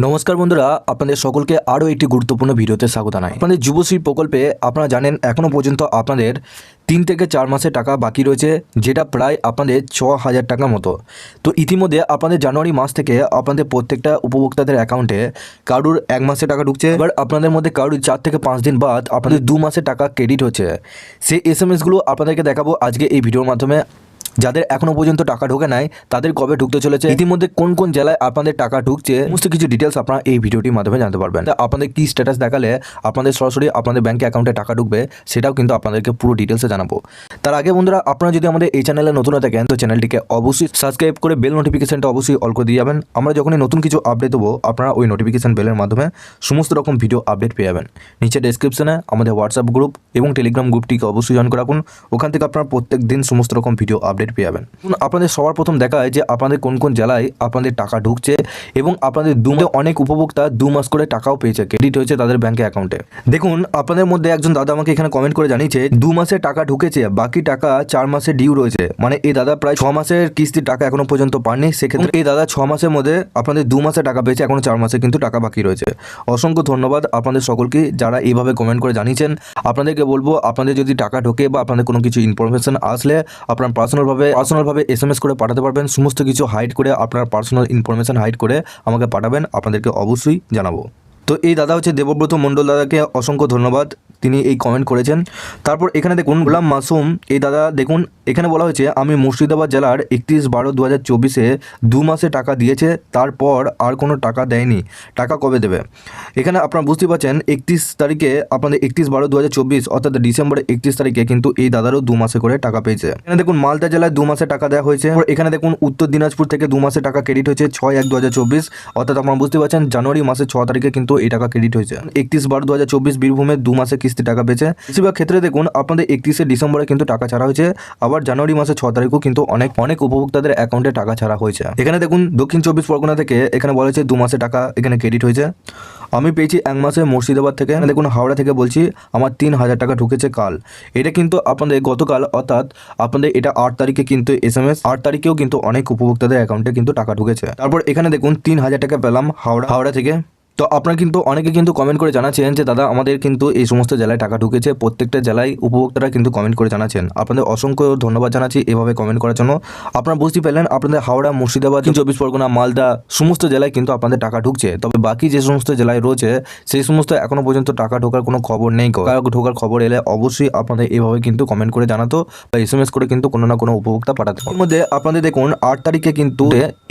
নমস্কার বন্ধুরা, আপনাদের সকলকে আরও একটি গুরুত্বপূর্ণ ভিডিওতে স্বাগত জানাই। আপনাদের যুবশ্রী প্রকল্পে আপনারা জানেন এখনও পর্যন্ত আপনাদের 3 থেকে 4 মাসের টাকা বাকি রয়েছে, যেটা প্রায় আপনাদের 6,000 টাকা মতো। তো ইতিমধ্যে আপনাদের জানুয়ারি মাস থেকে আপনাদের প্রত্যেকটা উপভোক্তাদের অ্যাকাউন্টে কারুর 1 মাসের টাকা ঢুকছে, এবার আপনাদের মধ্যে কারুর 4 থেকে 5 দিন বাদ আপনাদের 2 মাসের টাকা ক্রেডিট হচ্ছে। সেই এসএমএসগুলো আপনাদেরকে দেখাবো আজকে এই ভিডিওর মাধ্যমে। যাদের এখনো পর্যন্ত টাকা ঢোকে নাই তাদের কবে ঢুকতে চলেছে, ইতিমধ্যে কোন কোন জেলায় আপনাদের টাকা ঢুকছে, সমস্ত কিছু ডিটেলস আপনারা এই ভিডিওটির মাধ্যমে জানতে পারবেন। আপনাদের কি স্ট্যাটাস দেখালে আপনাদের সরাসরি আপনাদের ব্যাংক অ্যাকাউন্টে টাকা ঢুকবে সেটাও কিন্তু আপনাদেরকে পুরো ডিটেলসে জানাবো। তার আগে বন্ধুরা, আপনারা যদি আমাদের এই চ্যানেলে নতুন হয়ে থাকেন তো চ্যানেলটিকে অবশ্যই সাবস্ক্রাইব করে বেল নোটিফিকেশনটা অবশ্যই অল করে দিয়ে যাবেন। আমরা যখনই নতুন কিছু আপডেট দেবো আপনারা ওই নোটিফিকেশন বেলের মাধ্যমে সমস্ত রকম ভিডিও আপডেট পেয়ে যাবেন। নিচে ডেসক্রিপশনে আমাদের হোয়াটসঅ্যাপ গ্রুপ এবং টেলিগ্রাম গ্রুপটিকে অবশ্যই জয়েন করে রাখুন, ওখান থেকে আপনারা প্রত্যেক দিন সমস্ত রকম ভিডিও আপডেট পেয়ে যাবেন। আপনাদের সবার প্রথম দেখায় যে আপনাদের কোন কোন জেলায় আপনাদের টাকা ঢুকছে এবং আপনাদের অনেক উপভোক্তা 2 মাস করে টাকাও পেয়েছে, ক্রেডিট হয়েছে তাদের ব্যাংকে অ্যাকাউন্টে। দেখুন, আপনাদের মধ্যে একজন দাদা আমাকে এখানে কমেন্ট করে জানিয়েছে 2 মাসের টাকা ঢুকেছে, বাকি টাকা 4 মাসের ডিউ রয়েছে। মানে এই দাদা প্রায় 6 মাসের কিস্তির টাকা এখনো পর্যন্ত পাননি। সেক্ষেত্রে এই দাদা 6 মাসের মধ্যে আপনাদের 2 মাসের টাকা পেয়েছে, এখনো 4 মাসে কিন্তু টাকা বাকি রয়েছে। অসংখ্য ধন্যবাদ আপনাদের সকলকে যারা এইভাবে কমেন্ট করে জানিয়েছেন। আপনাদেরকে বলবো, আপনাদের যদি টাকা ঢোকে বা আপনাদের কোনো কিছু ইনফরমেশন আসলে আপনার পার্সোনালভাবে এসএমএস করে পাঠাতে পারবেন। সমস্ত কিছু হাইড করে আপনার পার্সোনাল ইনফরমেশন হাইড করে আমাকে পাঠাবেন, আপনাদেরকে অবশ্যই জানাবো। তো এই দাদা হচ্ছে দেবব্রত মণ্ডল, দাদাকে অসংখ্য ধন্যবাদ, তিনি এই কমেন্ট করেছেন। তারপর এখানে দেখুন গোলাম মাসুম, এই দাদা দেখুন এখানে বলা হয়েছে আমি মুর্শিদাবাদ জেলার 31/12/2024 2 মাসে টাকা দিয়েছে, তারপর আর কোনো টাকা দেয়নি, টাকা কবে দেবে? এখানে আপনারা বুঝতে পারছেন 31 তারিখে আপনাদের 31/12/2024 অর্থাৎ ডিসেম্বরের 31 তারিখে কিন্তু এই দাদারও 2 মাসে করে টাকা পেয়েছে। এখানে দেখুন মালদা জেলায় 2 মাসে টাকা দেওয়া হয়েছে। এখানে দেখুন উত্তর দিনাজপুর থেকে 2 মাসে টাকা ক্রেডিট হয়েছে 6/1/2024, অর্থাৎ আপনারা বুঝতে পারছেন জানুয়ারি মাসের 6 তারিখে কিন্তু এই টাকা ক্রেডিট হয়েছে। 31/12/2024 বীরভূমের 2 মাসে কিস্তি টাকা পেয়েছে। বেশিরভাগ ক্ষেত্রে দেখুন আপনাদের 31শে ডিসেম্বরে কিন্তু টাকা ছাড়া হয়েছে, আবার জানুয়ারি মাসের 6 তারিখও কিন্তু অনেক উপভোক্তাদের অ্যাকাউন্টে টাকা ছাড়া হয়েছে। এখানে দেখুন দক্ষিণ 24 পরগনা থেকে এখানে বলা হয়েছে 2 মাসে টাকা এখানে ক্রেডিট হয়েছে। আমি পেয়েছি 1 মাসে মুর্শিদাবাদ থেকে। দেখুন হাওড়া থেকে বলছি আমার 3,000 টাকা ঢুকেছে কাল। এটা কিন্তু আপনাদের গতকাল, অর্থাৎ আপনাদের এটা 8 তারিখে কিন্তু এসএমএস, 8 তারিখেও কিন্তু অনেক উপভোক্তাদের অ্যাকাউন্টে কিন্তু টাকা ঢুকেছে। তারপর এখানে দেখুন 3,000 টাকা পেলাম হাওড়া থেকে। তো আপনারা কিন্তু অনেকে কিন্তু কমেন্ট করে জানাচ্ছেন যে দাদা আমাদের কিন্তু এই সমস্ত জেলায় টাকা ঢুকেছে। প্রত্যেকটা জেলায় উপভোক্তারা কিন্তু কমেন্ট করে জানাচ্ছেন, আপনাদের অসংখ্য ধন্যবাদ জানাচ্ছি এভাবে কমেন্ট করার জন্য। আপনারা বুঝতে পারলেন আপনাদের হাওড়া, মুর্শিদাবাদ, 24 পরগনা, মালদা সমস্ত জেলায় কিন্তু আপনাদের টাকা ঢুকছে। তবে বাকি যে সমস্ত জেলায় রয়েছে সেই সমস্ত এখনো পর্যন্ত টাকা ঢোকার কোনো খবর নেই। ঢোকার খবর এলে অবশ্যই আপনাদের এইভাবে কিন্তু কমেন্ট করে জানাতো বা এসএমএস করে কিন্তু কোনো না কোনো উপভোক্তা পাঠাতো। এর মধ্যে আপনাদের দেখুন 8 তারিখে কিন্তু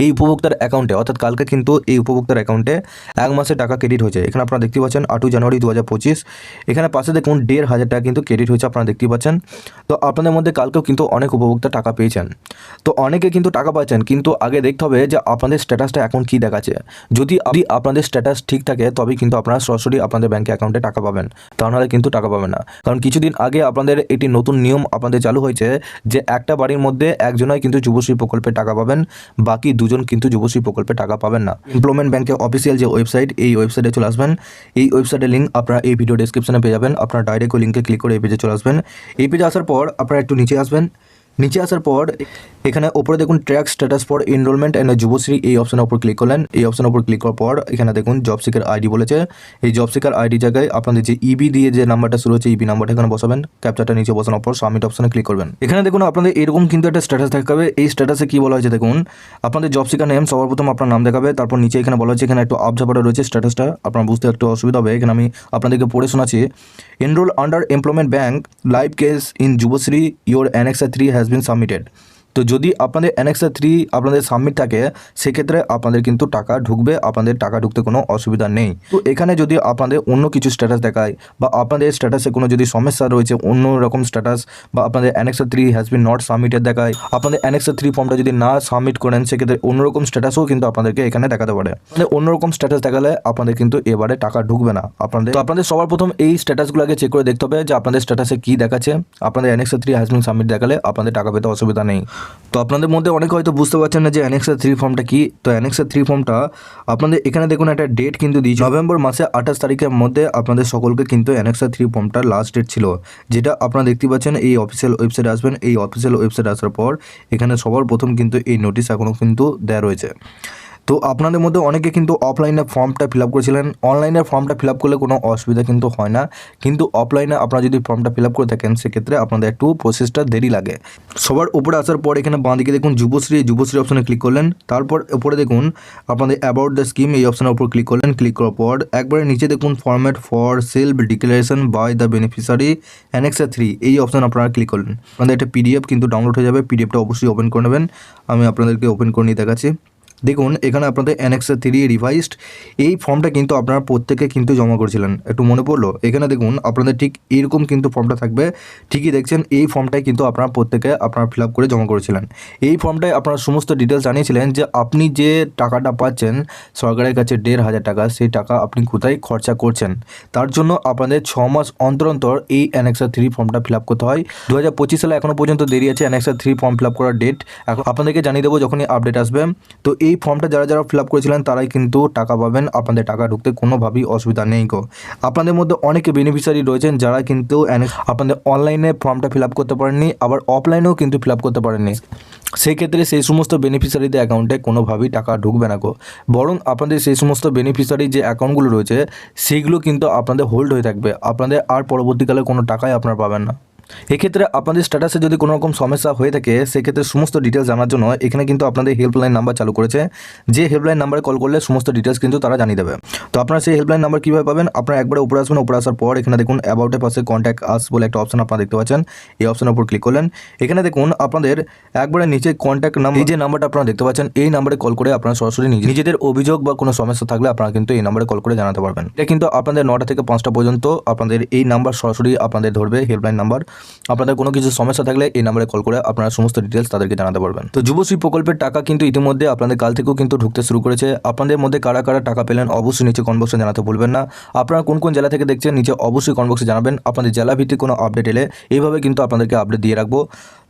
এই উপভোক্তার অ্যাকাউন্টে, অর্থাৎ কালকে কিন্তু এই উপভোক্তার অ্যাকাউন্টে 1 মাসের টাকা ক্রেডিট হয়েছে। এখানে আপনারা দেখতে পাচ্ছেন 8 জানুয়ারি 2025, এখানে পাশে দেখুন 1,500 টাকা কিন্তু ক্রেডিট হয়েছে, আপনারা দেখতে পাচ্ছেন। তো আপনাদের মধ্যে কালকেও কিন্তু অনেক উপভোক্তা টাকা পেয়েছেন। তো অনেকে কিন্তু টাকা পাচ্ছেন, কিন্তু আগে দেখতে হবে যে আপনাদের স্ট্যাটাসটা এখন কি দেখাচ্ছে। যদি আপনাদের স্ট্যাটাস ঠিক থাকে তবেই কিন্তু আপনারা সরাসরি আপনাদের ব্যাংক অ্যাকাউন্টে টাকা পাবেন, তা নাহলে কিন্তু টাকা পাবেন না। কারণ কিছুদিন আগে আপনাদের একটি নতুন নিয়ম আপনাদের চালু হয়েছে যে একটা বাড়ির মধ্যে একজনই কিন্তু যুবশ্রী প্রকল্পে টাকা পাবেন, বাকি 2 জন কিন্তু যুবশ্রী প্রকল্পে টাকা পাবেন না। এমপ্লয়মেন্ট ব্যাংকের অফিসিয়াল যে ওয়েবসাইট, এই ওয়েবসাইটে চলে আসবেন। এই ওয়েবসাইটের লিঙ্ক আপনারা এই ভিডিও ডেসক্রিপশনে পেয়ে যাবেন। আপনারা ডাইরেক্ট ওই লিঙ্কে ক্লিক করে এই পেজে চলে আসবেন। এই পেজে আসার পর আপনারা একটু নিচে আসবেন। নিচে আসার পর এখানে ওপরে দেখুন track status for enrolment and Yuvashree, এই অপশনের উপর ক্লিক করলেন। এই অপশনের উপর ক্লিক করার পর এখানে দেখুন জব সিকার আইডি বলেছে। এই জব সিকার আইডি জায়গায় আপনাদের যে ইবি দিয়ে যে নাম্বারটা শুরু হচ্ছে, ইবি নাম্বারটা এখানে বসাবেন। ক্যাপচারটা নিচে বসানোর পর সাবমিট অপশনে ক্লিক করবেন। এখানে দেখুন আপনাদের এরকম কিন্তু একটা স্ট্যাটাস দেখাবে। এই স্ট্যাটাসে কি বলা হয়েছে দেখুন, আপনাদের জব সিকার নেম সবার প্রথম আপনার নাম দেখাবে, তারপর নিচে এখানে বলা হচ্ছে, এখানে একটু আবঝাপাটা রয়েছে স্ট্যাটাসটা, আপনার বুঝতে একটু অসুবিধা হবে। এখানে আমি আপনাদেরকে পড়ে শোনাচ্ছি। Enrol under employment bank live case in Yuvashree, your annexure 3 has been submitted. তো যদি আপনাদের অ্যানেক্সার 3 আপনাদের সাবমিট থাকে সেক্ষেত্রে আপনাদের কিন্তু টাকা ঢুকবে, আপনাদের টাকা ঢুকতে কোনো অসুবিধা নেই। তো এখানে যদি আপনাদের অন্য কিছু স্ট্যাটাস দেখায় বা আপনাদের স্ট্যাটাসে কোনো যদি সমস্যা রয়েছে, অন্য রকম স্ট্যাটাস, বা আপনাদের annexure 3 has bin not submitted দেখায়, আপনাদের অ্যানেক্সার 3 ফর্মটা যদি না সাবমিট করেন সেক্ষেত্রে অন্যরকম স্ট্যাটাসও কিন্তু আপনাদেরকে এখানে দেখাতে পারে। মানে অন্যরকম স্ট্যাটাস দেখালে আপনাদের কিন্তু এবারে টাকা ঢুকবে না আপনাদের। তো আপনাদের সবার প্রথম এই স্ট্যাটাসগুলো আগে চেক করে দেখতে হবে যে আপনাদের স্ট্যাটাসে কী দেখাচ্ছে। আপনাদের অ্যানেক্সার 3 হ্যাজ বিন সাবমিট দেখালে আপনাদের টাকা পেতে অসুবিধা নেই। তো আপনাদের মধ্যে অনেকে হয়তো বুঝতে পারছেন না যে অ্যানেক্সার 3 ফর্মটা কি। তো অ্যানেক্সার 3 ফর্মটা আপনাদের এখানে দেখুন একটা ডেট কিন্তু দিয়েছে, নভেম্বর মাসে 28 তারিখের মধ্যে আপনাদের সকলকে কিন্তু অ্যানেক্সার 3 ফর্মটা লাস্ট ডেট ছিল, যেটা আপনারা দেখতে পাচ্ছেন। এই অফিসিয়াল ওয়েবসাইটে আসবেন। এই অফিসিয়াল ওয়েবসাইটে আসার পর এখানে সবার প্রথম কিন্তু এই নোটিশ এখনও কিন্তু দেওয়া রয়েছে। তো আপনাদের মধ্যে অনেকে কিন্তু অফলাইনে ফর্মটা ফিল আপ করেছিলেন, অনলাইনে ফর্মটা ফিল আপ করলে কোনো অসুবিধা কিন্তু হয় না, কিন্তু অফলাইনে আপনারা যদি ফর্মটা ফিল আপ করে থাকেন সেক্ষেত্রে আপনাদের একটু প্রসেসটা দেরি লাগে। সবার উপরে আসার পর এখানে বাঁদিকে দেখুন যুবশ্রী অপশনে ক্লিক করলেন, তারপর উপরে দেখুন আপনাদের অ্যাবাউট দ্য স্কিম এই অপশনের উপর ক্লিক করলেন। ক্লিক করার পর একবারে নিচে দেখুন format for self declaration by the beneficiary annexure 3 এই অপশন আপনারা ক্লিক করলেন। আপনাদের একটা পিডিএফ কিন্তু ডাউনলোড হয়ে যাবে, পিডিএফটা অবশ্যই ওপেন করে নেবেন। আমি আপনাদেরকে ওপেন করে নিয়ে দেখাচ্ছি। দেখুন এখানে আপনাদের অ্যানেক্সার 3 রিভাইজড এই ফর্মটা কিন্তু আপনারা প্রত্যেকে কিন্তু জমা করেছিলেন, একটু মনে পড়লো। এখানে দেখুন আপনাদের ঠিক এরকম কিন্তু ফর্মটা থাকবে, ঠিকই দেখছেন এই ফর্মটাই কিন্তু আপনারা প্রত্যেকে আপনারা ফিল আপ করে জমা করেছিলেন। এই ফর্মটায় আপনারা সমস্ত ডিটেলস জানিয়েছিলেন যে আপনি যে টাকাটা পাচ্ছেন সরকারের কাছে 1,500 টাকা, সেই টাকা আপনি কোথায় খরচা করছেন। তার জন্য আপনাদের 6 মাস অন্তর অন্তর এই অ্যানেক্সার 3 ফর্মটা ফিল আপ করতে হয়। 2025 সালে এখনও পর্যন্ত দেরি আছে অ্যানেক্সার 3 ফর্ম ফিল আপ করার ডেট, এখন আপনাদেরকে জানিয়ে দেবো যখনই আপডেট আসবে। তো এই ফর্মটা যারা যারা ফিল আপ করেছিলেন তারাই কিন্তু টাকা পাবেন, আপনাদের টাকা ঢুকতে কোনোভাবেই অসুবিধা নেই গো। আপনাদের মধ্যে অনেকে বেনিফিশিয়ারি রয়েছেন যারা কিন্তু আপনাদের অনলাইনে ফর্মটা ফিল আপ করতে পারেননি, আবার অফলাইনেও কিন্তু ফিল আপ করতে পারেননি। সেই ক্ষেত্রে সেই সমস্ত বেনিফিশিয়ারিদের অ্যাকাউন্টে কোনোভাবেই টাকা ঢুকবে না গো, বরং আপনাদের সেই সমস্ত বেনিফিশিয়ারি যে অ্যাকাউন্টগুলো রয়েছে সেইগুলো কিন্তু আপনাদের হোল্ড হয়ে থাকবে, আপনাদের আর পরবর্তীকালে কোনো টাকাই আপনারা পাবেন না। এক্ষেত্রে আপনাদের স্ট্যাটাসে যদি কোনো রকম সমস্যা হয়ে থাকে সেক্ষেত্রে সমস্ত ডিটেলস জানার জন্য এখানে কিন্তু আপনাদের হেল্পলাইন নাম্বার চালু করেছে, যে হেল্পলাইন নাম্বারে কল করলে সমস্ত ডিটেলস কিন্তু তারা জানিয়ে দেবে। তো আপনারা সেই হেল্পলাইন নাম্বার কীভাবে পাবেন, আপনারা একবারে উপরে আসবেন, উপরে আসার পর এখানে দেখুন অ্যাবাউটের পাশে কন্ট্যাক্ট আস বলে একটা অপশন আপনারা দেখতে পাচ্ছেন, এই অপশনের উপর ক্লিক করলেন। এখানে দেখুন আপনাদের একবারে নিচে কন্ট্যাক্ট নাম্বার, এই যে নাম্বারটা আপনারা দেখতে পাচ্ছেন এই নাম্বারে কল করে আপনারা সরাসরি নিজেদের অভিযোগ বা কোনো সমস্যা থাকলে আপনারা কিন্তু এই নাম্বারে কল করে জানাতে পারবেন। এটা কিন্তু আপনাদের 9টা থেকে 5টা পর্যন্ত আপনাদের এই নাম্বার সরাসরি আপনাদের ধরবে হেল্পলাইন নাম্বার। আপনাদের কোনো কিছু সমস্যা থাকলে এই নাম্বারে কল করে আপনারা সমস্ত ডিটেলস তাদেরকে জানাতে পারবেন। তো যুবশ্রী প্রকল্পের টাকা কিন্তু ইতিমধ্যে আপনাদের কাল থেকেও কিন্তু ঢুকতে শুরু করেছে। আপনাদের মধ্যে কারা কারা টাকা পেলেন অবশ্যই নিচে কমেন্ট বক্সে জানাতে ভুলবেন না। আপনারা কোন কোন জেলা থেকে দেখছেন নিচে অবশ্যই কমেন্ট বক্সে জানাবেন। আপনাদের জেলা ভিত্তিক কোনো আপডেট এলে এইভাবে কিন্তু আপনাদেরকে আপডেট দিয়ে রাখবো।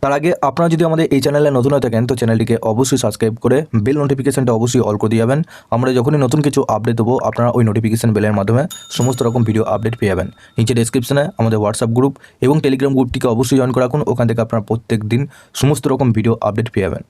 তার আগে আপনারা যদি আমাদের এই চ্যানেলে নতুন হয়ে থাকেন তো চ্যানেলটিকে অবশ্যই সাবস্ক্রাইব করে বেল নোটিফিকেশনটা অবশ্যই অল করে দিয়ে যাবেন। আমরা যখনই নতুন কিছু আপডেট দেবো আপনারা ওই নোটিফিকেশন বেলের মাধ্যমে সমস্ত রকম ভিডিও আপডেট পেয়ে যাবেন। নিচে ডেসক্রিপশনে আমাদের হোয়াটসঅ্যাপ গ্রুপ এবং টেলিগ্রাম গ্রুপটিকে অবশ্যই জয়েন করে রাখুন, ওখান থেকে আপনারা প্রত্যেক দিন সমস্ত রকম ভিডিও আপডেট পেয়ে যাবেন।